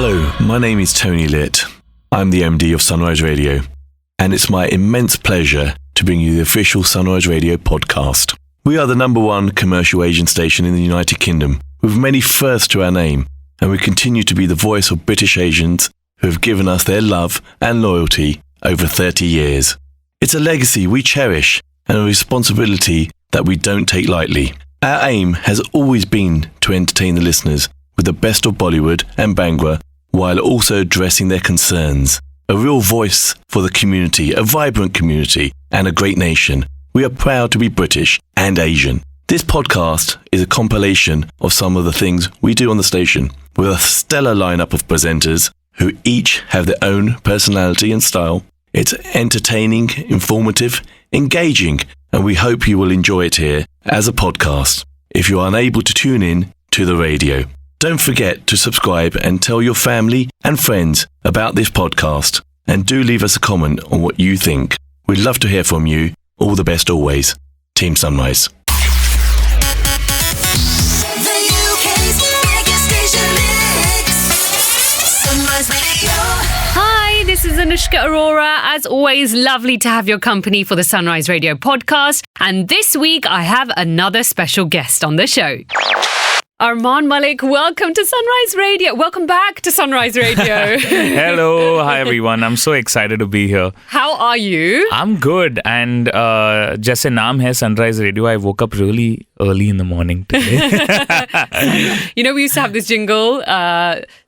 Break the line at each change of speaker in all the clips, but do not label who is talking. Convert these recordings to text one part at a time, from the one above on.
Hello, my name is Tony Litt. I'm the MD of Sunrise Radio, and it's my immense pleasure to bring you the official Sunrise Radio podcast. We are the #1 commercial Asian station in the United Kingdom, with many firsts to our name, and we continue to be the voice of British Asians who have given us their love and loyalty over 30 years. It's a legacy we cherish and a responsibility that we don't take lightly. Our aim has always been to entertain the listeners with the best of Bollywood and Bhangra, while also addressing their concerns. A real voice for the community, a vibrant community, and a great nation. We are proud to be British and Asian. This podcast is a compilation of some of the things we do on the station, with a stellar lineup of presenters who each have their own personality and style. It's entertaining, informative, engaging, and we hope you will enjoy it here as a podcast if you are unable to tune in to the radio. Don't forget to subscribe and tell your family and friends about this podcast, and do leave us a comment on what you think. We'd love to hear from you. All the best always. Team Sunrise.
The UK's biggest station mix. Sunrise Radio.
Hi, this is Anushka Arora. As always, lovely to have your company for the Sunrise Radio podcast. And this week, I have another special guest on the show. Armaan Malik, welcome to Sunrise Radio. Welcome back to Sunrise Radio.
Hello, hi everyone. I'm so excited to be here.
How are you?
I'm good, and जैसे नाम है Sunrise Radio, I woke up really early in the morning today.
You know, we used to have this jingle,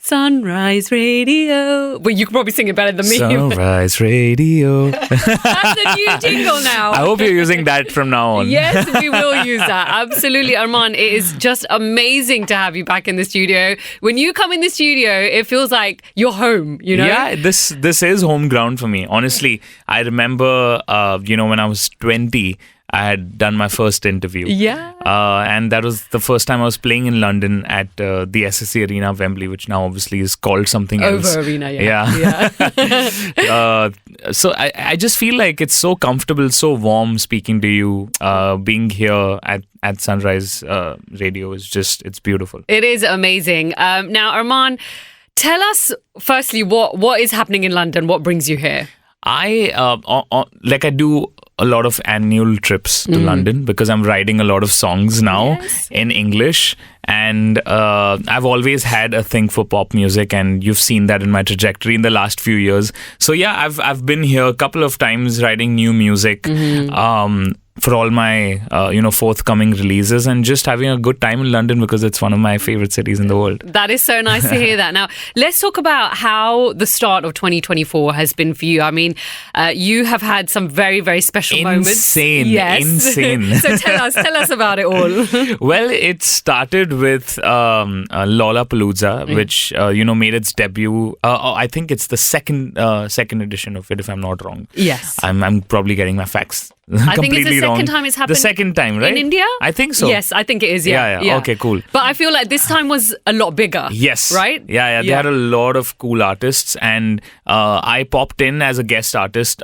Sunrise Radio. Well, you could probably sing it better than me.
Sunrise Radio.
That's the new jingle now.
I hope you're using that from now on.
Yes, we will use that. Absolutely, Armaan. It is just amazing to have you back in the studio. When you come in the studio, it feels like you're home, you know?
Yeah, this is home ground for me. Honestly, I remember, when I was 20, I had done my first interview.
Yeah.
And that was the first time I was playing in London at the SSC Arena, Wembley, which now obviously is called something else.
Over Arena, yeah.
So I just feel like it's so comfortable, so warm speaking to you. Being here at Sunrise Radio is just, it's beautiful.
It is amazing. Now, Armaan, tell us firstly what is happening in London. What brings you here?
I do a lot of annual trips to London because I'm writing a lot of songs now in English, and I've always had a thing for pop music, and you've seen that in my trajectory in the last few years. So yeah, I've been here a couple of times writing new music for all my forthcoming releases, and just having a good time in London because it's one of my favorite cities in the world.
That is so nice to hear that. Now, let's talk about how the start of 2024 has been for you. I mean, you have had some very, very special moments.
Insane.
So tell us about it all.
Well, it started with Lollapalooza, which made its debut. I think it's the second edition of it, if I'm not wrong.
Yes.
I'm probably getting my facts
I think it's the
wrong.
second time it's happened.
The second time, right?
In India?
I think so.
Yes, I think it is, yeah.
Okay, cool.
But I feel like this time was a lot bigger.
Yes.
Right?
Yeah. They had a lot of cool artists, and I popped in as a guest artist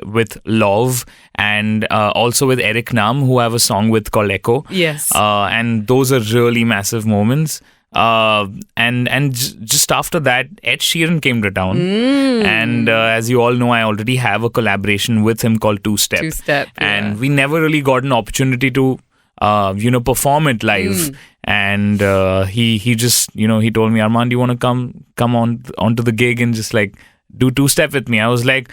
with Love, and also with Eric Nam, who have a song with called Echo.
Yes.
And those are really massive moments. And just after that, Ed Sheeran came to town, and as you all know, I already have a collaboration with him called Two Step, and we never really got an opportunity to perform it live. And he just he told me, Armaan, do you want to come onto the gig and just like do Two Step with me? I was like,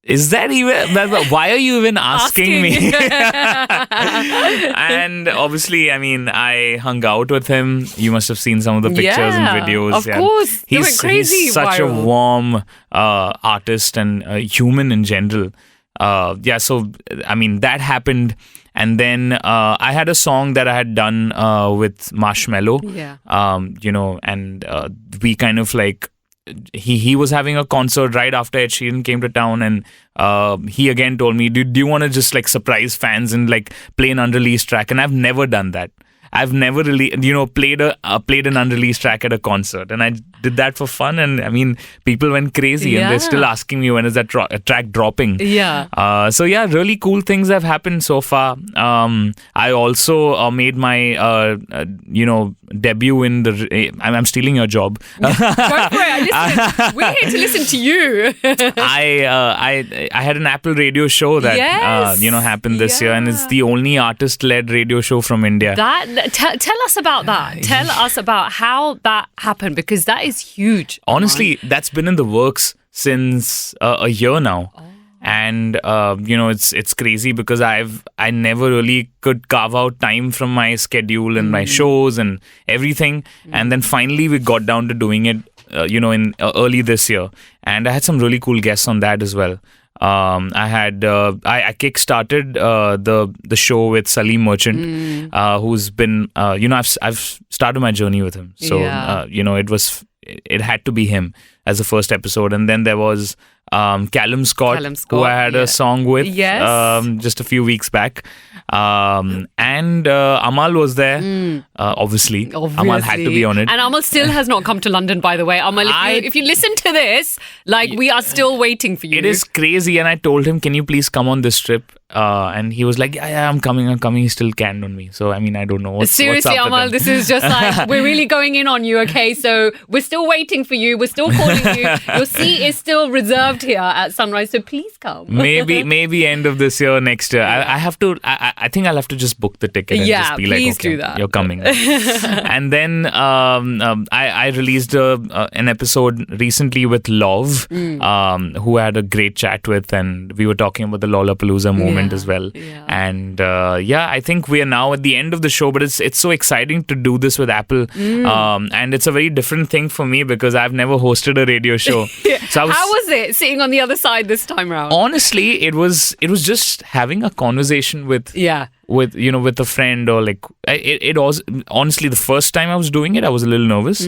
is that even, why are you even asking me? And obviously, I mean, I hung out with him. You must have seen some of the pictures and videos.
Of course. They went crazy.
He's such a warm artist and human in general. So, I mean, that happened. And then I had a song that I had done with Marshmello. And we kind of like, he was having a concert right after Ed Sheeran came to town, and he again told me, do you want to just like surprise fans and like play an unreleased track? And I've never done that. I've never really, played an unreleased track at a concert, and I did that for fun. And I mean, people went crazy, and they're still asking me when is that track dropping.
Yeah.
So yeah, really cool things have happened so far. I also made my debut in the. I'm stealing your job.
Go for it. Listen, we're here to listen to you.
I had an Apple radio show that happened this year, and it's the only artist-led radio show from India.
Tell us about that. Tell us about how that happened, because that is huge.
Honestly, that's been in the works since a year now. And it's crazy because I never really could carve out time from my schedule and my shows and everything. And then finally we got down to doing it in early this year, and I had some really cool guests on that as well. I kickstarted the show with Salim Merchant, who's been I've started my journey with him. So it had to be him as the first episode, and then there was Callum Scott, who I had a song with just a few weeks back. And Amal was there. Obviously. Amal had to be on it.
And Amal still has not come to London, by the way. Amal, if you listen to this, we are still waiting for you.
It is crazy. And I told him, can you please come on this trip? And he was like, yeah, I'm coming. He still canned on me. So, I mean, I don't know
Seriously,
what's up
Amal, this is just we're really going in on you, okay? So we're still waiting for you. We're still calling you. Your seat is still reserved here at Sunrise, so please come.
maybe end of this year, next year. I have to, I think I'll have to just book the ticket and just be like, okay,
do that.
You're coming. And then I released an episode recently with Love, who I had a great chat with, and we were talking about the Lollapalooza moment as well.
Yeah.
And I think we are now at the end of the show, but it's so exciting to do this with Apple. And it's a very different thing for me because I've never hosted a radio show. So
how was it sitting on the other side this time around?
Honestly, it was just having a conversation with a friend, or it was honestly the first time I was doing it. I was a little nervous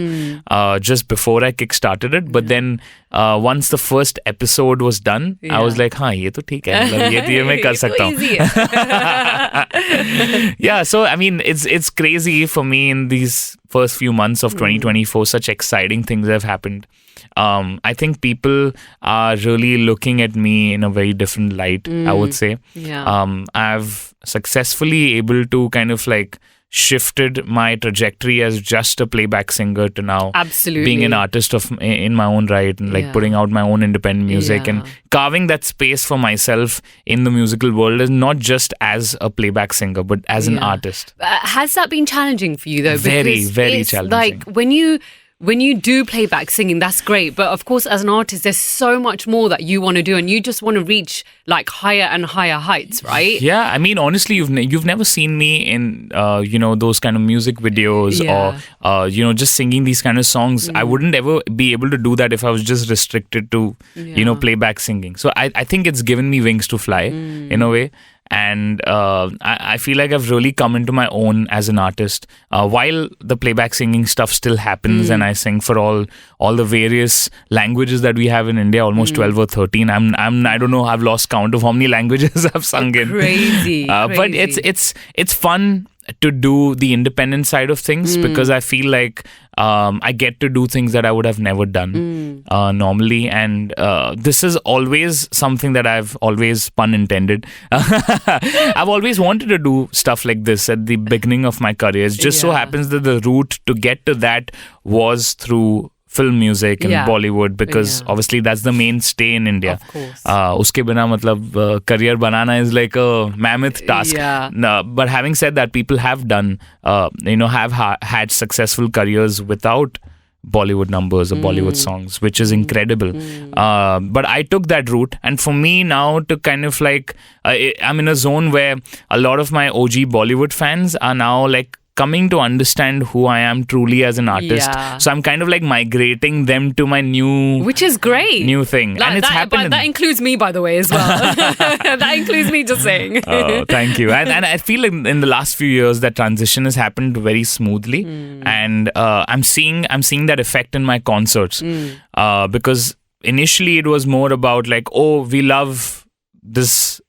just before I kickstarted it, but then once the first episode was done, I was like, हाँ ये तो ठीक है, ये मैं कर सकता हूँ. Yeah, so I mean, it's crazy for me in these first few months of 2024. Such exciting things have happened. I think people are really looking at me in a very different light, I would say.
Yeah.
I've successfully able to kind of shifted my trajectory as just a playback singer to now being an artist in my own right, and putting out my own independent music and carving that space for myself in the musical world, is not just as a playback singer but as an artist.
Has that been challenging for you though?
Very, very challenging.
When you do playback singing, that's great. But of course, as an artist, there's so much more that you want to do, and you just want to reach higher and higher heights, right?
Yeah, I mean, honestly, you've never seen me in those kind of music videos or just singing these kind of songs. I wouldn't ever be able to do that if I was just restricted to playback singing. So I think it's given me wings to fly in a way. And I feel like I've really come into my own as an artist. While the playback singing stuff still happens, and I sing for all the various languages that we have in India, almost 12 or 13. I don't know. I've lost count of how many languages I've sung in.
Crazy.
But it's fun to do the independent side of things because I feel like I get to do things that I would have never done normally, and this is always something that I've always, pun intended, I've always wanted to do stuff like this at the beginning of my career. It just so happens that the route to get to that was through film music and Bollywood, because obviously that's the mainstay in India.
Of course.
Uske bina career banana is like a mammoth task. But having said that, people have done have had successful careers without Bollywood numbers or Bollywood songs, which is incredible. But I took that route, and for me now to kind of I'm in a zone where a lot of my OG Bollywood fans are now coming to understand who I am truly as an artist. So I'm kind of migrating them to my new,
which is great,
new thing. And it's happened.
But that includes me, by the way, as well. That includes me just saying.
Oh, thank you. And I feel in the last few years that transition has happened very smoothly, and I'm seeing that effect in my concerts, because initially it was more about we love this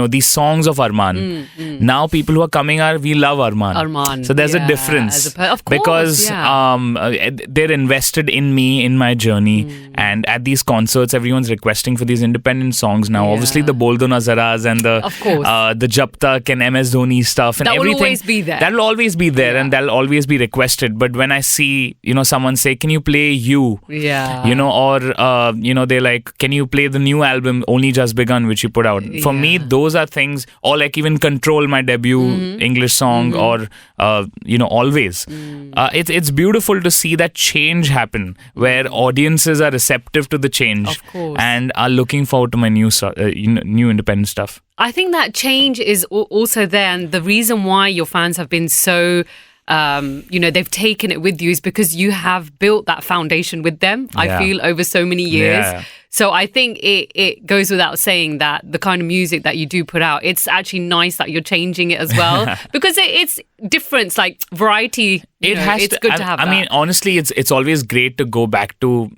these songs of Armaan. Now people who are coming we love Armaan. So there's a difference.
Of course,
because they're invested in me, in my journey. And at these concerts, everyone's requesting for these independent songs now. Obviously, the Bol Do Nazaras and the Jab Tak and MS Dhoni stuff and
that
everything.
Will always be there.
That'll always be there and that'll always be requested. But when I see, someone say, can you play You?
Yeah.
Or, they're like, can you play the new album, Only Just Begun, which you put out? For me, those are things, or like even Control, my debut English song, or, Always. It's beautiful to see that change happen, where audiences are receptive to the change.
Of course.
And are looking forward to my new independent stuff.
I think that change is also there, and the reason why your fans have been so, they've taken it with you is because you have built that foundation with them. I feel over so many years.
Yeah.
So I think it goes without saying that the kind of music that you do put out, it's actually nice that you're changing it as well because it's different. It's like variety. It's good to have.
I mean, honestly, it's always great to go back to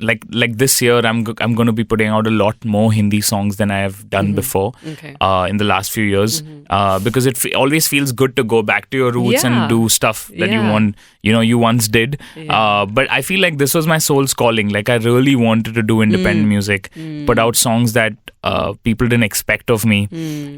like this year. I'm going to be putting out a lot more Hindi songs than I have done before in the last few years because it always feels good to go back to your roots and do stuff that you once did. But I feel like this was my soul's calling. Like I really wanted to do independent music, put out songs that people didn't expect of me,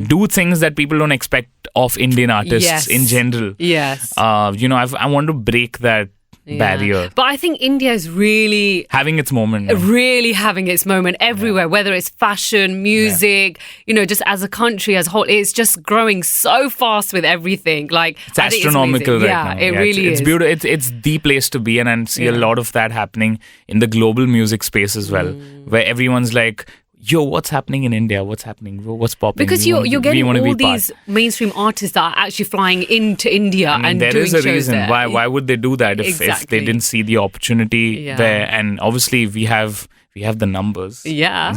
do things that people don't expect of Indian artists in general.
Yes.
I want to break that barrier.
But I think India is really
having its moment.
Really having its moment everywhere, whether it's fashion, music, just as a country as a whole. It's just growing so fast with everything. Like
it's astronomical right now.
It really is.
It's beautiful. It's the place to be, and I see a lot of that happening in the global music space as well, where everyone's like, yo, what's happening in India? What's happening? What's popping?
Because you're getting all these mainstream artists that are actually flying into India and
there
doing
is a
shows
reason
there.
why would they do that if they didn't see the opportunity there? And obviously we have the numbers.
Yeah.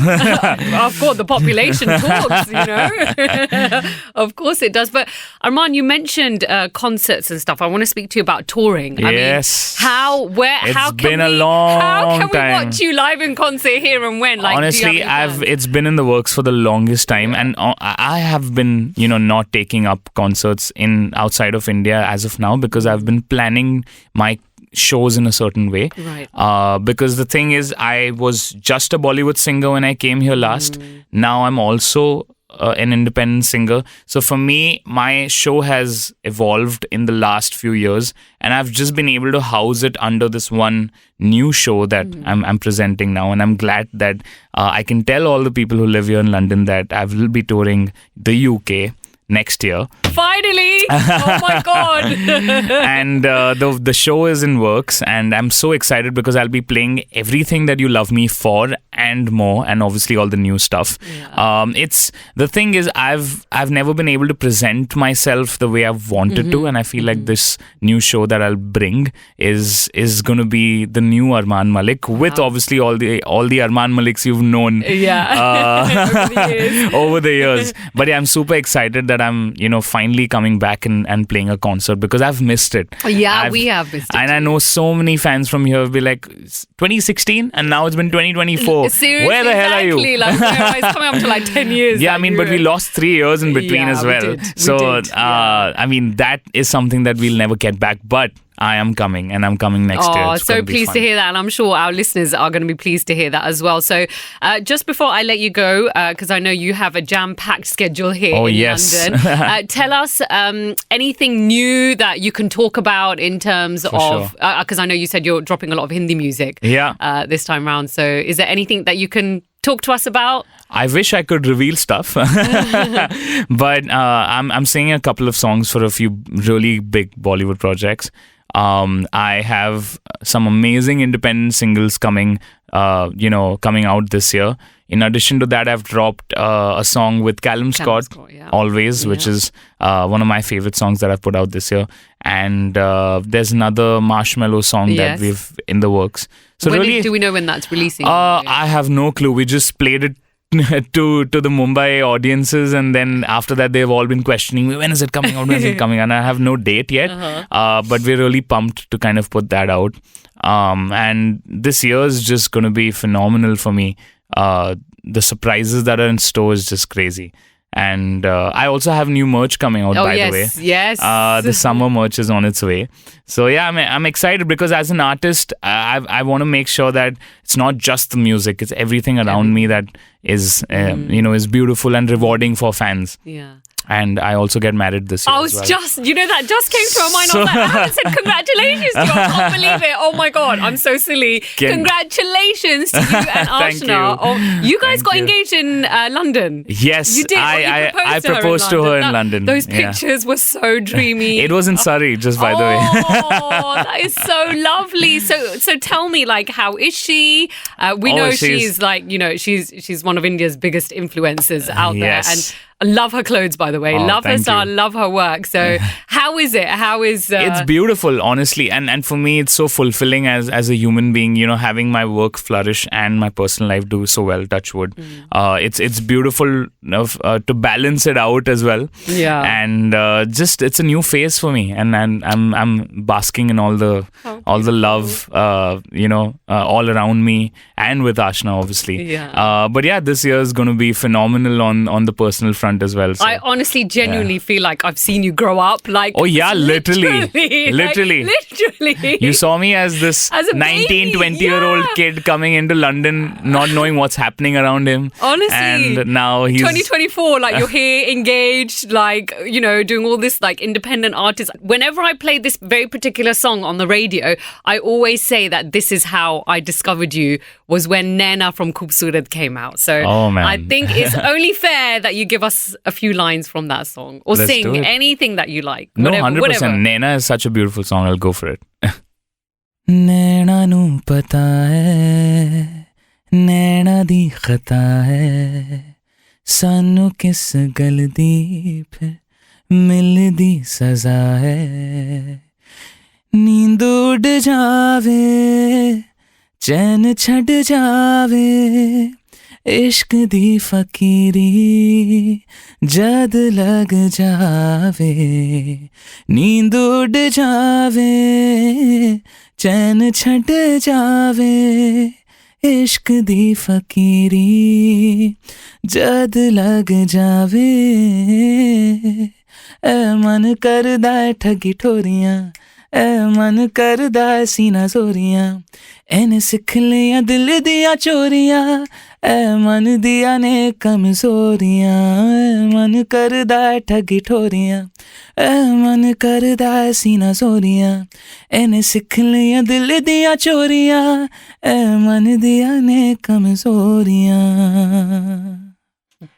Of course, the population talks, Of course it does. But Armaan, you mentioned concerts and stuff. I want to speak to you about touring.
Yes.
How can we watch you live in concert here and when? Like,
honestly, it's been in the works for the longest time, and I have been, not taking up concerts outside of India as of now because I've been planning my shows in a certain way.
Right.
Because the thing is, I was just a Bollywood singer when I came here last. Now I'm also an independent singer. So for me, my show has evolved in the last few years, and I've just been able to house it under this one new show that I'm presenting now. And I'm glad that I can tell all the people who live here in London that I will be touring the UK next year.
Finally! Oh my God!
And the show is in works, and I'm so excited because I'll be playing everything that you love me for and more, and obviously all the new stuff. It's the thing is, I've never been able to present myself the way I've wanted to, and I feel like this new show that I'll bring is going to be the new Armaan Malik with obviously all the Armaan Maliks you've known over the years. But yeah, I'm super excited that I'm finally coming back and playing a concert because I've missed it.
We have missed it.
And I know so many fans from here will be like, 2016 and now it's been 2024.
Seriously,
where the hell are you?
Like, it's coming up to like 10 years.
Yeah, but we lost 3 years in between as well.
We did.
I mean, that is something that we'll never get back. But I am coming, and I'm coming next year.
Oh, so pleased to hear that, and I'm sure our listeners are going to be pleased to hear that as well. So just before I let you go, because I know you have a jam-packed schedule here in London, tell us anything new that you can talk about in terms of, because I know you said you're dropping a lot of Hindi music this time around. So is there anything that you can talk to us about?
I wish I could reveal stuff, but I'm singing a couple of songs for a few really big Bollywood projects. I have some amazing independent singles coming out this year. In addition to that, I've dropped a song with Callum Scott, Always, which is one of my favorite songs that I've put out this year. And there's another Marshmallow song that we've in the works. So
do we know when that's releasing?
I have no clue. We just played it to the Mumbai audiences, and then after that they've all been questioning me, when is it coming out, and I have no date yet, but we're really pumped to kind of put that out, and this year is just going to be phenomenal for me. the surprises that are in store is just crazy. And I also have new merch coming out, by the way.
Yes.
The summer merch is on its way. So yeah, I'm excited because as an artist, I want to make sure that it's not just the music; it's everything around me that is, is beautiful and rewarding for fans.
Yeah.
And I also get married this year.
I was
as well.
that just came to my mind. I was like, I haven't said congratulations to you. I can't believe it. Oh my God, I'm so silly. Congratulations to you and
Thank
Aashna.
you.
Oh, you guys
Thank
got
you.
engaged in London.
Yes,
You did.
I proposed to her in London.
Those
Yeah.
pictures were so dreamy.
It was in Surrey, just by the way.
Oh, that is so lovely. So tell me, like, how is she? We know she's like, she's one of India's biggest influencers out there, and I love her clothes, by the way. Love her
thank
style,
you.
love her work. So how is it? How is
It's beautiful, honestly, and for me, it's so fulfilling as a human being. Having my work flourish and my personal life do so well. Touch wood. It's beautiful to balance it out as well.
Yeah.
And it's a new phase for me, and I'm basking in all the love, all around me, and with Aashna, obviously.
Yeah.
But yeah, this year is going to be phenomenal on the personal front as well. So.
I honestly, genuinely feel like I've seen you grow up. Like,
oh yeah, literally.
Literally.
You saw me as this
As a
19,
baby,
20-year-old kid coming into London, not knowing what's happening around him.
Honestly.
And now he's
2024, like you're here, engaged, like, doing all this like independent artist. Whenever I play this very particular song on the radio, I always say that this is how I discovered you, was when Naina from Khoobsurat came out. So
Oh, man.
I think it's only fair that you give us a few lines from that song, or
Let's do
sing
it.
anything that you like.
No,
Whatever,
100%.
whatever.
Naina is such a beautiful song. I'll go for it. नैना नू पता है नैना दी खता है सानू किस गल दी फिर मिलदी सजा है नींद उड़ जावे चैन छड़ जावे इश्क दी फकीरी जद लग जावे नींद उड़ जावे चैन छड़ जावे इश्क दी फकीरी जद लग जावे ए मन करदा ठगी ठोरियां ए मन करदा सीना जोरियां एने सिख लिया दिल दिया चोरियां ए मन दिया ने कमजोरियां ए मन करदा ठगी ठोरियां ए मन करदा सीना जोरियां एने सिख लिया दिल दिया चोरियां ए मन दिया ने कमजोरियां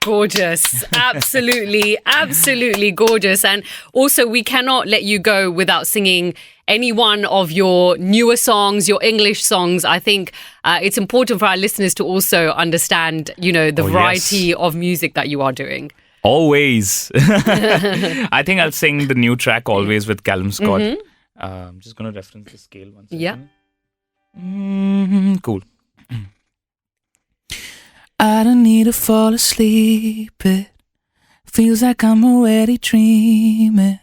Gorgeous. Absolutely, absolutely gorgeous. And also, we cannot let you go without singing any one of your newer songs, your English songs. I think it's important for our listeners to also understand, the variety of music that you are doing.
Always. I think I'll sing the new track Always with Callum Scott. I'm just going to reference the scale once.
Yeah.
Cool. I don't need to fall asleep. It feels like I'm already dreaming.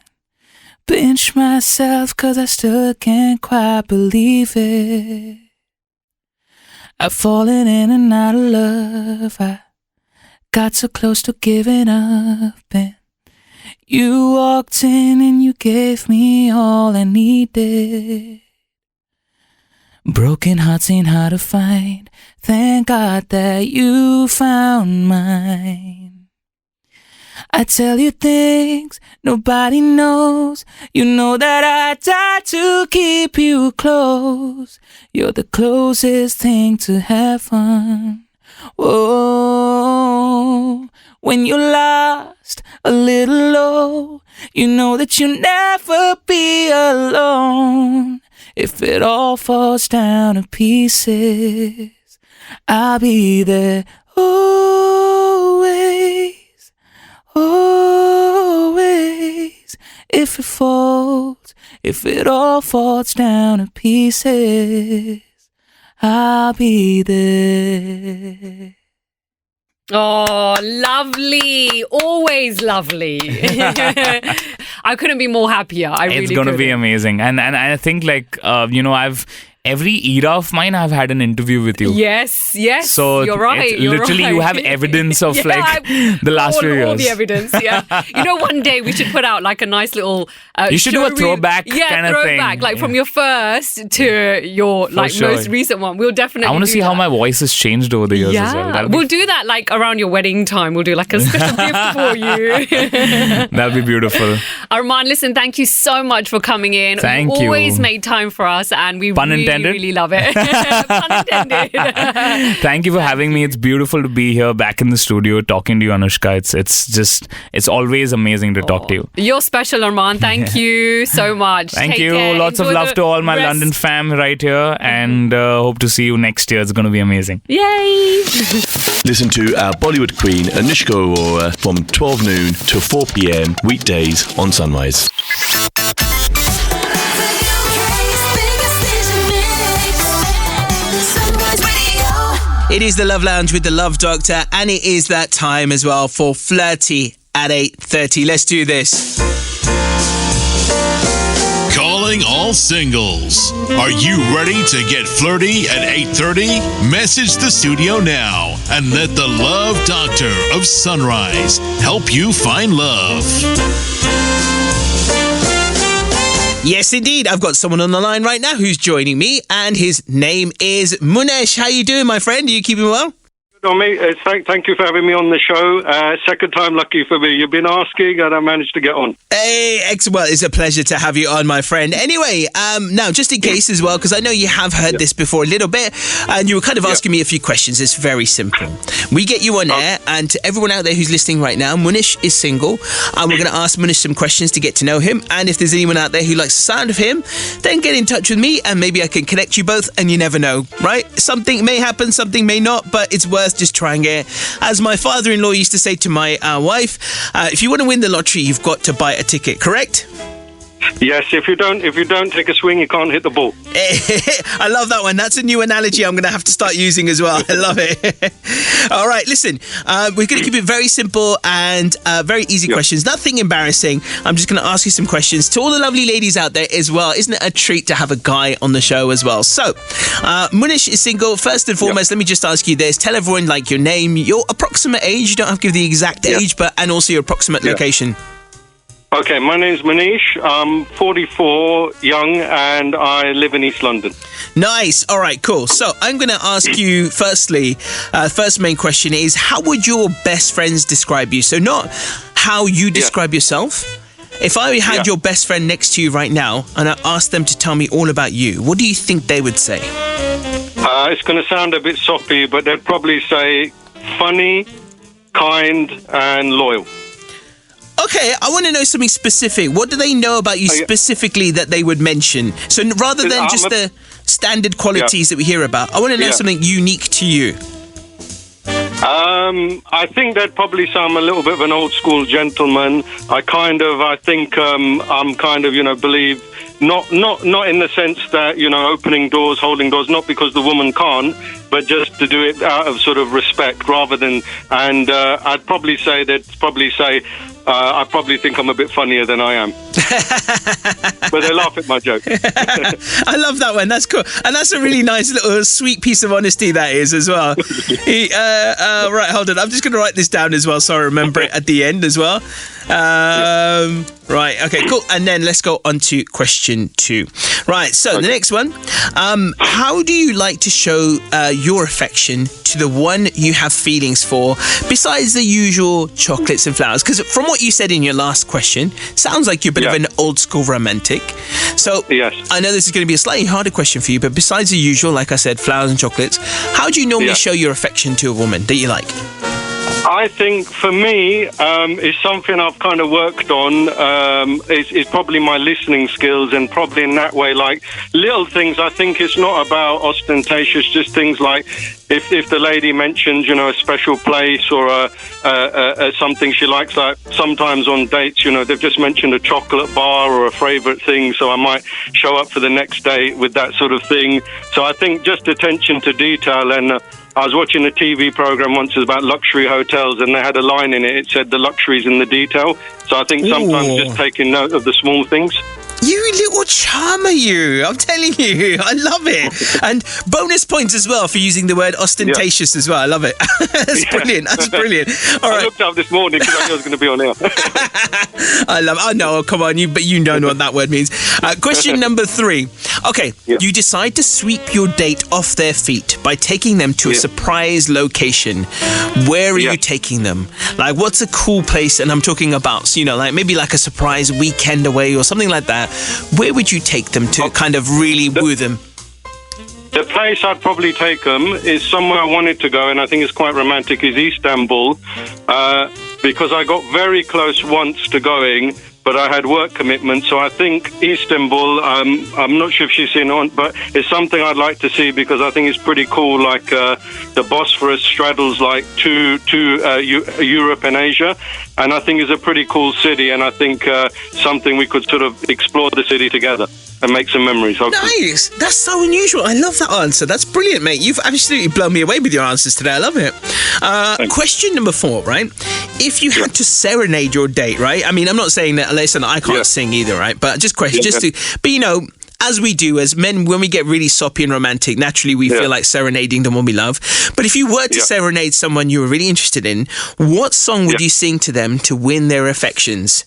Pinch myself 'cause I still can't quite believe it. I've fallen in and out of love. I got so close to giving up, and you walked in and you gave me all I needed. Broken hearts ain't hard to find. Thank God that you found mine. I tell you things nobody knows. You know that I die to keep you close. You're the closest thing to heaven. Whoa, when you're lost, a little low, you know that you'll never be alone. If it all falls down to pieces, I'll be there always, always. If it all falls down to pieces, I'll be there.
Oh, lovely. Always lovely. I couldn't be more happier.
It's going to be amazing. And I think I've every era of mine, I've had an interview with you.
Yes,
So
you're right. You're
literally,
right.
you have evidence of the last few years.
All the evidence, yeah. One day we should put out like a nice little.
You should do a throwback kind of thing.
Like from your first to your most recent one. We'll definitely.
I want to see how my voice has changed over the years as well.
We'll do that like around your wedding time. We'll do like a special gift for you.
That'll be beautiful.
Armaan, listen, thank you so much for coming in.
Thank
you.
you.
Always made time for us, and we
Pun
really,
intended.
really love it. Pun intended.
Thank you for having me. It's beautiful to be here back in the studio talking to you, Anushka. It's always amazing to talk to you.
You're special, Armaan. Thank you so much.
Thank
Take
you.
care.
Lots of
Enjoy
love
the
to all my
rest.
London fam right here, and hope to see you next year. It's going to be amazing.
Yay!
Listen to our Bollywood queen, Anushka Arora, from 12 noon to 4 p.m. weekdays on Sunrise.
The UK's biggest station mix. Sunrise Radio.
It is the Love Lounge with the Love Doctor, and it is that time as well for Flirty at 8:30. Let's do this.
Calling all singles. Are you ready to get flirty at 8:30? Message the studio now and let the Love Doctor of Sunrise help you find love.
Yes, indeed. I've got someone on the line right now who's joining me, and his name is Munesh. How you doing, my friend? Are you keeping well?
No, mate, thank you for having me on the show. Second time lucky for me. You've been asking and I managed to get on.
Hey, excellent. Well, it's a pleasure to have you on, my friend. Anyway, now, just in case as well, because I know you have heard this before a little bit, and you were kind of asking me a few questions. It's very simple. We get you on air, and to everyone out there who's listening right now, Munish is single, and we're going to ask Munish some questions to get to know him. And if there's anyone out there who likes the sound of him, then get in touch with me, and maybe I can connect you both, and you never know, right? Something may happen, something may not, but it's worth just trying it. As my father-in-law used to say to my wife, if you want to win the lottery, you've got to buy a ticket, correct?
Yes, if you don't take a swing, you can't hit the ball.
I love that one. That's a new analogy I'm going to have to start using as well. I love it. All right, listen, we're going to keep it very simple and very easy questions. Nothing embarrassing. I'm just going to ask you some questions to all the lovely ladies out there as well. Isn't it a treat to have a guy on the show as well? So, Munish is single. First and foremost, let me just ask you this. Tell everyone like your name, your approximate age. You don't have to give the exact age, and also your approximate location.
Okay, my name's Manish. I'm 44, young, and I live in East London.
Nice. All right, cool. So I'm going to ask you firstly, first main question is, how would your best friends describe you? So not how you describe yourself. If I had your best friend next to you right now and I asked them to tell me all about you, what do you think they would say?
It's going to sound a bit soppy, but they'd probably say funny, kind, and loyal.
Okay, I want to know something specific. What do they know about you specifically that they would mention? So rather than just the standard qualities that we hear about, I want to know something unique to you.
I think they'd probably say I'm a little bit of an old school gentleman. I think I'm kind of, believe, not in the sense that, opening doors, holding doors, not because the woman can't, but just to do it out of sort of respect rather than, and I'd probably say, I probably think I'm a bit funnier than I am. But they laugh at my joke.
I love that one. That's cool. And that's a really nice little sweet piece of honesty that is as well. Right, hold on. I'm just going to write this down as well so I remember it at the end as well. Right, okay, cool. And then let's go on to question 2. Right, so the next one. How do you like to show your affection to the one you have feelings for besides the usual chocolates and flowers? Because from what you said in your last question, sounds like you're a bit of an old school romantic. So I know this is going to be a slightly harder question for you, but besides the usual, like I said, flowers and chocolates, how do you normally show your affection to a woman that you like?
I think for me, it's something I've kind of worked on. Is probably my listening skills, and probably in that way, like little things. I think it's not about ostentatious, just things like if the lady mentions, a special place or something she likes. Like sometimes on dates, they've just mentioned a chocolate bar or a favourite thing, so I might show up for the next date with that sort of thing. So I think just attention to detail. And I was watching a TV program once about luxury hotels, and they had a line in it. It said the luxury's in the detail. So I think sometimes just taking note of the small things.
You little charmer, you. I'm telling you. I love it. And bonus points as well for using the word ostentatious as well. I love it. That's brilliant. That's brilliant. All right.
I looked up this morning because I knew I was going to be on air.
I love it. Oh, no, come on. But you know what that word means. Question number 3. Okay. You decide to sweep your date off their feet by taking them to a surprise location. Where are you taking them? Like, what's a cool place? And I'm talking about, you know, like maybe like a surprise weekend away or something like that. Where would you take them to kind of really woo them?
The place I'd probably take them is somewhere I wanted to go, and I think it's quite romantic, is Istanbul, because I got very close once to going, but I had work commitments. So I think Istanbul, I'm not sure if she's seen it, but it's something I'd like to see because I think it's pretty cool. Like the Bosphorus straddles like to Europe and Asia, and I think it's a pretty cool city. And I think something we could sort of explore the city together and make some memories. Hopefully.
Nice. That's so unusual. I love that answer. That's brilliant, mate. You've absolutely blown me away with your answers today. I love it. Question number 4, right? If you had to serenade your date, right? I mean, I'm not saying that, listen, I can't sing either, right? But just question, but you know, as we do, as men, when we get really soppy and romantic, naturally we feel like serenading the one we love. But if you were to serenade someone you were really interested in, what song would you sing to them to win their affections?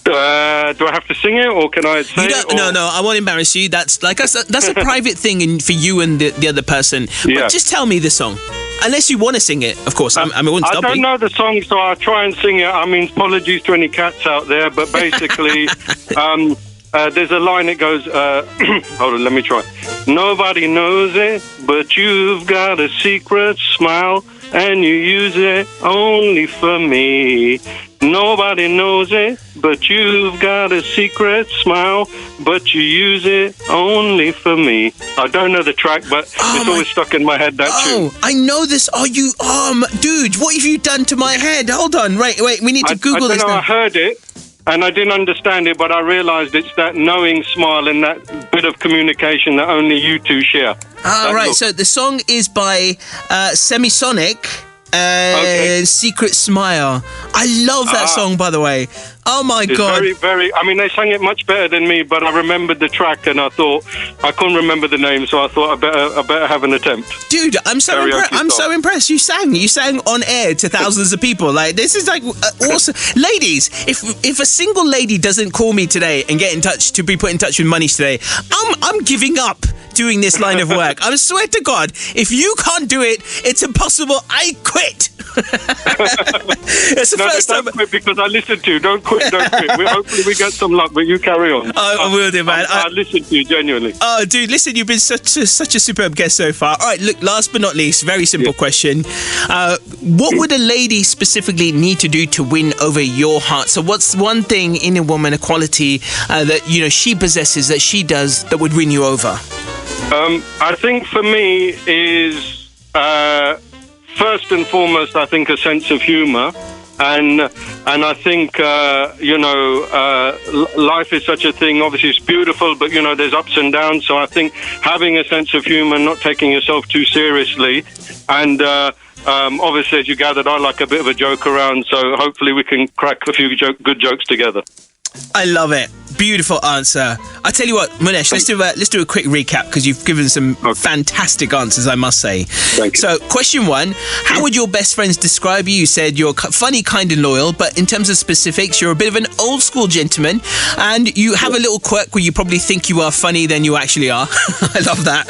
Do I have to sing it, or can I say it?
No, I won't embarrass you. That's a private thing for you and the other person. But just tell me the song. Unless you want to sing it, of course. I won't stop you.
I don't know the song, so I'll try and sing it. I mean, apologies to any cats out there, but basically, there's a line that goes, hold on, let me try. Nobody knows it, but you've got a secret smile, and you use it only for me. Nobody knows it, but you've got a secret smile, but you use it only for me. I don't know the track, but it's always stuck in my head, that tune.
I know this. Dude, what have you done to my head? Hold on, wait, we need to Google this now.
I heard it, and I didn't understand it, but I realised it's that knowing smile and that bit of communication that only you two share.
Right, so the song is by Semisonic. Secret Smile. I love that song, by the way. Oh my God.
Very, very. I mean, they sang it much better than me, but I remembered the track, and I thought I couldn't remember the name, so I thought I better have an attempt.
Dude, I'm so impressed. You sang on air to thousands of people. Like, this is like awesome. Ladies, if a single lady doesn't call me today and get in touch to be put in touch with Manish today, I'm giving up doing this line of work. I swear to God, if you can't do it, it's impossible. I quit. It's the first time.
Don't quit because I listened to you. Don't quit. Hopefully we get some luck, but you carry on.
I will do, man.
I listened to you genuinely.
Oh, dude, listen, you've been such a superb guest so far. All right, look, last but not least, very simple question. What would a lady specifically need to do to win over your heart? So what's one thing in a woman, a quality that, you know, she possesses, that she does, that would win you over?
I think for me is first and foremost, I think a sense of humour. And I think, life is such a thing. Obviously, it's beautiful, but, you know, there's ups and downs. So I think having a sense of humour, not taking yourself too seriously. And obviously, as you gathered, I like a bit of a joke around. So hopefully we can crack a few good jokes together.
I love it. Beautiful answer. I tell you what, Munesh, let's do a quick recap because you've given some fantastic answers, I must say.
Thank you.
So, question 1, how would your best friends describe you? You said you're funny, kind and loyal, but in terms of specifics, you're a bit of an old school gentleman and you have a little quirk where you probably think you are funny than you actually are. I love that.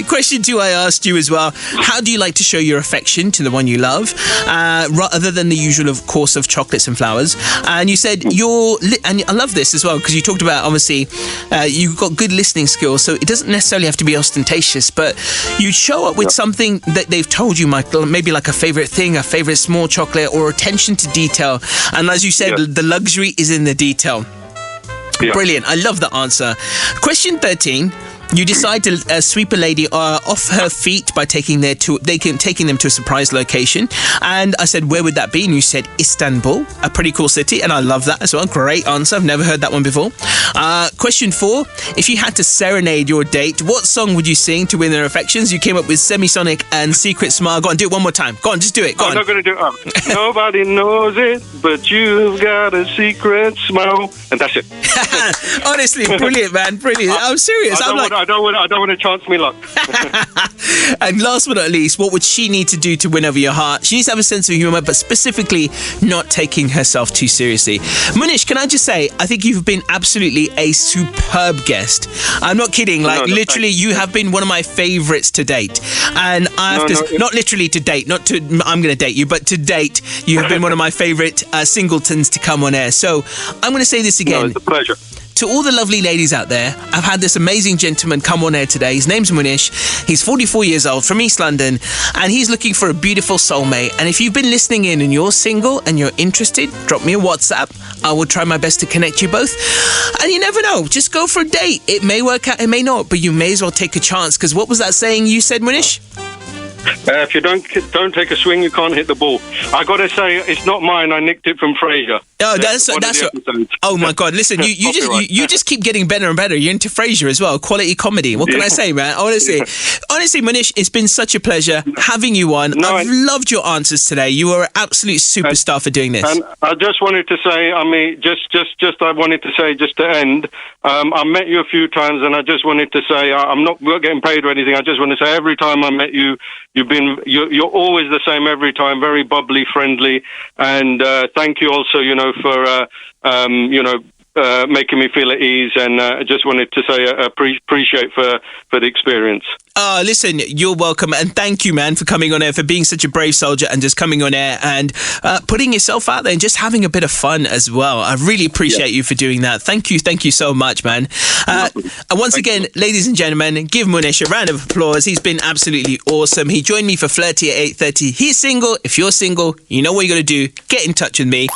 Question 2, I asked you as well, how do you like to show your affection to the one you love, other than the usual, of course, of chocolates and flowers? And you said and I love this as well because you talked about, obviously, you've got good listening skills, so it doesn't necessarily have to be ostentatious, but you show up with something that they've told you, Michael, maybe like a favourite thing, a favourite small chocolate, or attention to detail. And as you said, the luxury is in the detail. Brilliant. I love the answer. Question 13. You decide to sweep a lady off her feet by taking them to a surprise location. And I said, where would that be? And you said Istanbul, a pretty cool city. And I love that as well. Great answer. I've never heard that one before. Question 4. If you had to serenade your date, what song would you sing to win their affections? You came up with Semisonic and Secret Smile. Go on, do it one more time. Go on, just do it. Go on.
I'm not going to do it. Nobody knows it, but you've got a secret smile. And that's it.
Honestly, brilliant, man. Brilliant. I'm serious.
I don't want to chance me luck.
And last but not least, what would she need to do to win over your heart? She needs to have a sense of humor, but specifically not taking herself too seriously. Munish, can I just say, I think you've been absolutely a superb guest. I'm not kidding. Literally, you have been one of my favorites to date. And I have not literally to date, I'm going to date you, but to date, you have been one of my favorite singletons to come on air. So I'm going to say this again.
No, it's a pleasure.
To all the lovely ladies out there, I've had this amazing gentleman come on air today. His name's Munish. He's 44 years old, from East London, and he's looking for a beautiful soulmate. And if you've been listening in and you're single and you're interested, drop me a WhatsApp. I will try my best to connect you both. And you never know, just go for a date. It may work out, it may not, but you may as well take a chance. Because what was that saying you said, Munish?
If you don't take a swing, you can't hit the ball. I got to say, it's not mine. I nicked it from Frasier.
Oh, that's oh my God! Listen, you just keep getting better and better. You're into Frasier as well, quality comedy. What can I say, man? Honestly, Munish, it's been such a pleasure having you on. I've loved your answers today. You are an absolute superstar for doing this.
And I just wanted to say, I mean, I wanted to say, just to end, I met you a few times, and I just wanted to say, I'm not getting paid or anything. I just want to say, every time I met you, you're always the same every time, very bubbly, friendly, and thank you also, for making me feel at ease, and I just wanted to say appreciate for the experience.
Listen, you're welcome, and thank you, man, for coming on air, for being such a brave soldier and just coming on air and putting yourself out there and just having a bit of fun as well. I really appreciate you for doing that. Thank you so much, man. And once again, ladies and gentlemen, give Munish a round of applause. He's been absolutely awesome. He joined me for Flirty at 8:30. He's single. If you're single, you know what you got to do. Get in touch with me.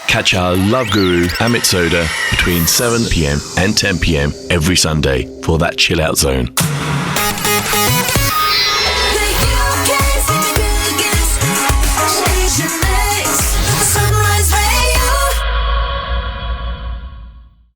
Catch our love guru, Amit Soda, between 7 p.m. and 10 p.m. every Sunday for that chill out zone.